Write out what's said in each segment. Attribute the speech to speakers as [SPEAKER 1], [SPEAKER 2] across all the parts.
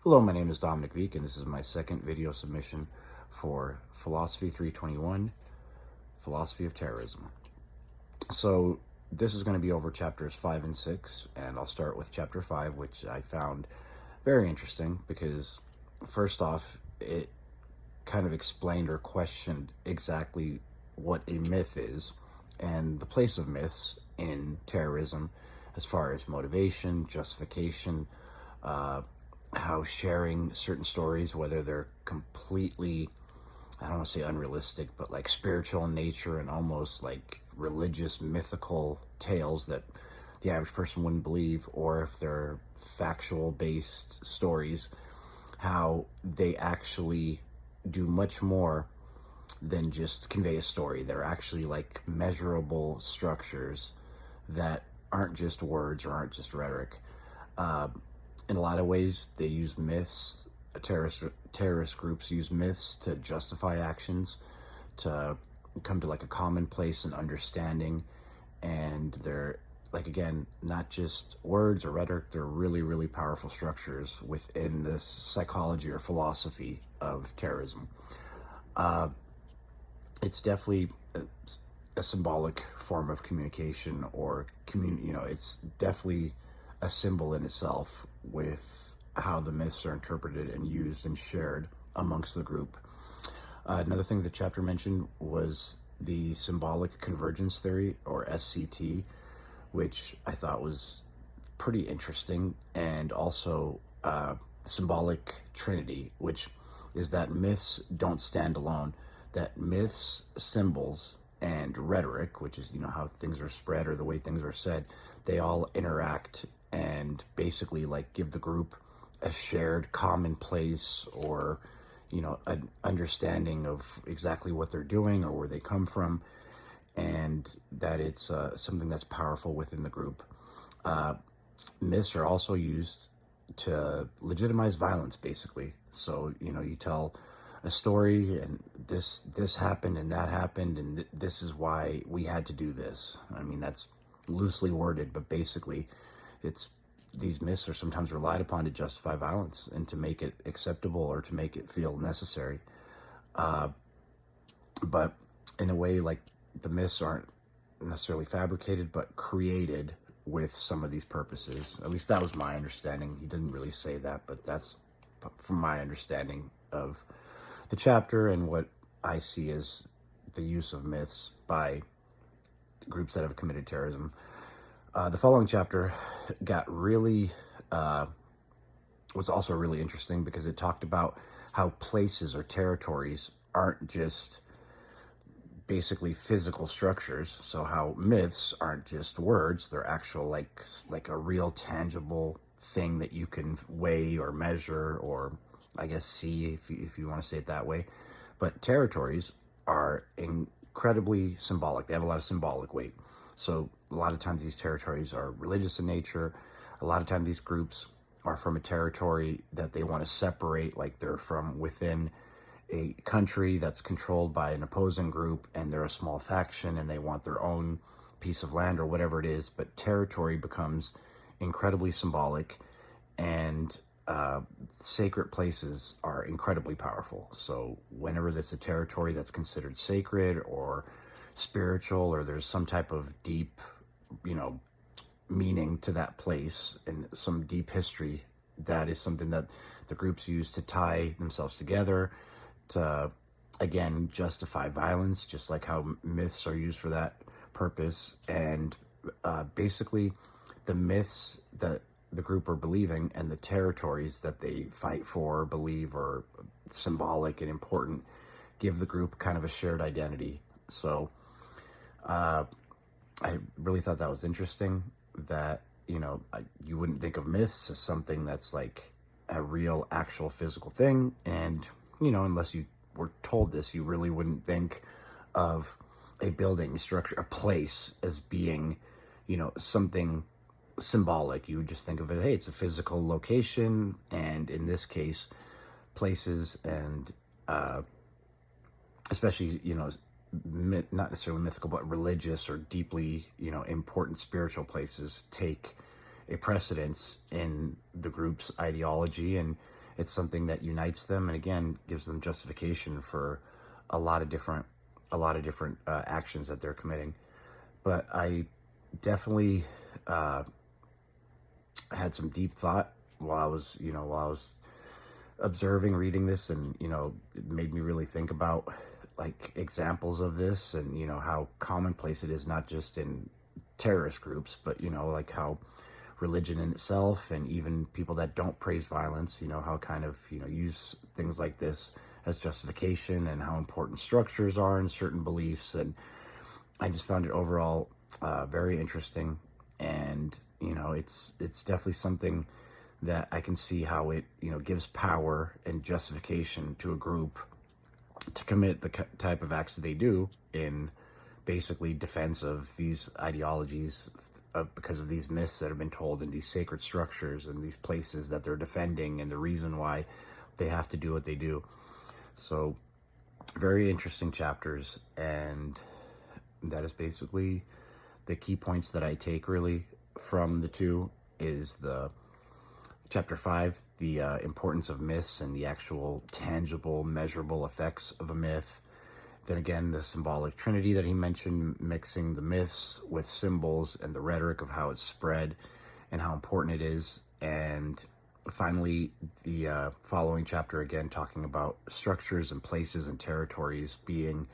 [SPEAKER 1] Hello, my name is Dominic Veek, and this is my second video submission for Philosophy 321, Philosophy of Terrorism. So this is going to be over chapters 5 and 6, and I'll start with chapter 5, which I found very interesting because, first off, it kind of explained or questioned exactly what a myth is and the place of myths in terrorism as far as motivation, justification, how sharing certain stories, whether they're completely, I don't want to say unrealistic, but like spiritual in nature and almost like religious, mythical tales that the average person wouldn't believe, or if they're factual based stories, how they actually do much more than just convey a story. They're actually like measurable structures that aren't just words or aren't just rhetoric. In a lot of ways, they use myths. Terrorist groups use myths to justify actions, to come to like a common place and understanding. And they're, like, again, not just words or rhetoric. They're really, really powerful structures within the psychology or philosophy of terrorism. It's definitely a symbolic form of communication or it's definitely a symbol in itself with how the myths are interpreted and used and shared amongst the group. Another thing the chapter mentioned was the symbolic convergence theory, or SCT, which I thought was pretty interesting, and also symbolic trinity, which is that myths don't stand alone, that myths, symbols, and rhetoric, which is, how things are spread or the way things are said, they all interact and basically like give the group a shared common place, or an understanding of exactly what they're doing or where they come from, and that it's something that's powerful within the group. Myths are also used to legitimize violence, basically. So you tell a story and this happened and that happened and this is why we had to do this. I mean, that's loosely worded, but basically these myths are sometimes relied upon to justify violence and to make it acceptable or to make it feel necessary. But in a way, like, the myths aren't necessarily fabricated, but created with some of these purposes. At least that was my understanding. He didn't really say that, but that's from my understanding of the chapter and what I see as the use of myths by groups that have committed terrorism. The following chapter was also really interesting because it talked about how places or territories aren't just basically physical structures. So how myths aren't just words, they're actual like a real tangible thing that you can weigh or measure, or I guess see, if you want to say it that way. But territories are incredibly symbolic. They have a lot of symbolic weight. So a lot of times these territories are religious in nature. A lot of times these groups are from a territory that they want to separate, like they're from within a country that's controlled by an opposing group, and they're a small faction and they want their own piece of land or whatever it is. But territory becomes incredibly symbolic, and sacred places are incredibly powerful. So whenever there's a territory that's considered sacred or spiritual, or there's some type of deep, meaning to that place and some deep history, that is something that the groups use to tie themselves together, to, again, justify violence, just like how myths are used for that purpose. And basically the myths that the group are believing and the territories that they fight for, believe, are symbolic and important, give the group kind of a shared identity. So I really thought that was interesting, that you wouldn't think of myths as something that's like a real actual physical thing, and unless you were told this, you really wouldn't think of a building, a structure, a place as being something symbolic. You would just think of it, hey, it's a physical location. And in this case, places and especially not necessarily mythical, but religious or deeply important spiritual places take a precedence in the group's ideology and it's something that unites them, and again gives them justification for a lot of different actions that they're committing. But I definitely had some deep thought while I was observing, reading this, and it made me really think about like examples of this, and how commonplace it is, not just in terrorist groups, but like how religion in itself, and even people that don't praise violence, how kind of use things like this as justification, and how important structures are in certain beliefs. And I just found it overall very interesting, and it's definitely something that I can see how it gives power and justification to a group to commit the type of acts that they do in basically defense of these ideologies, because of these myths that have been told in these sacred structures and these places that they're defending, and the reason why they have to do what they do. So very interesting chapters, and that is basically the key points that I take really from the two. Is the chapter 5, the importance of myths and the actual tangible, measurable effects of a myth. Then again, the symbolic trinity that he mentioned, mixing the myths with symbols and the rhetoric of how it's spread and how important it is. And finally, the following chapter, again, talking about structures and places and territories being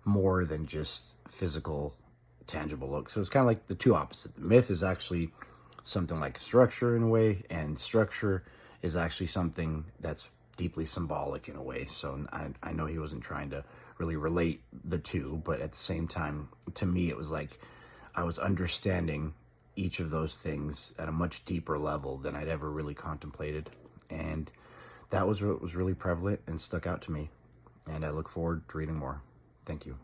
[SPEAKER 1] more than just physical, tangible look. So it's kind of like the two opposites. The myth is actually something like structure in a way, and structure is actually something that's deeply symbolic in a way. So I know he wasn't trying to really relate the two, but at the same time, to me, it was like I was understanding each of those things at a much deeper level than I'd ever really contemplated. And that was what was really prevalent and stuck out to me. And I look forward to reading more. Thank you.